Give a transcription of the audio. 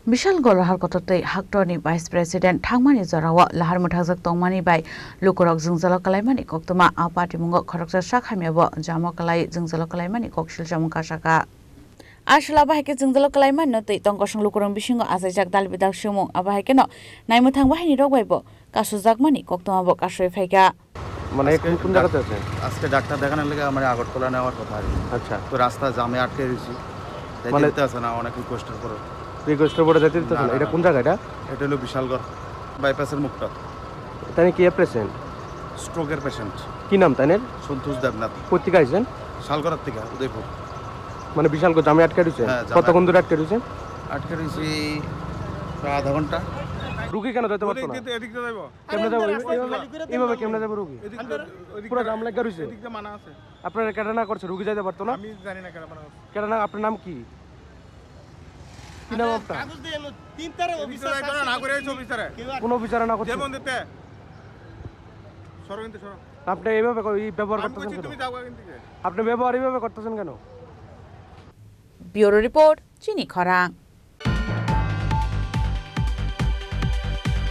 Bishalgarh Lahar Kotortwi Hakotorni Vice President Thangmani Jorao Lahar Mwtahkjak tongmani bai Lukurok Jungjalo kwlaimani koktwma patimungo Khoroksa Sakhamya bo jamo Kwlaiwi Jungjalo kwlaimani Koksilsamung kasakha. Asla bahike Jungjalo kwlaimani no tei tongkosong lukurong bisingo asaijak dalbidak sumung abahike no naimwthang bahini rok bai bo kasujakmani koktwma bo kasoi phaika. মানে কোন জায়গাতে আছেন? আজকে doctor দেখানোর লাগে আমার আগরতলা নেওয়ার কথা আর আচ্ছা তো রাস্তা জামে আটকে রয়েছি মানে যেতে আছে না অনেক রিকোয়েস্টের পরে যেতে দিতেছে না। এটা কোন জায়গা? এটা হলো বিশালগড় বাইপাসের মুখটা। তাই কি পেশেন্ট? স্ট্রোকের পেশেন্ট। কি নাম তাইনের? সন্তোষ দেবনাথ। কোথেকে আইছেন? শালগড় থেকে উদয়পুর। মানে বিশালগড় জামে আটকে রয়েছে? কতক্ষণ ধরে আটকে রয়েছে? আটকে রয়েছি প্রায় আধা ঘন্টা। রুগী কেন যেতে পারতো না? এদিকে যাইবো। কেমনে যাবো? এইভাবে কেমনে যাবো রুগী? পুরো জাম লাগা রয়েছে। এদিকে মানা আছে। আপনারা কেন না করছে রুগী যাইতে পারতো না? আমি জানি না কেন মানা আছে। কেন না? আপনার নাম কি? কি নাম আপনার? কাগজ দিয়ে তিন তারে অফিসার না করে আইছো অফিসারে। কোন অফিসারে না করছে? যেমন দিতে সরবিন্দু সর। আপনি এইভাবে ব্যবহার করতেছেন কেন? তুমি যাও এখান থেকে। আপনি ব্যবহার এইভাবে করতেছেন কেন? Bureau Report, Chini Khorang.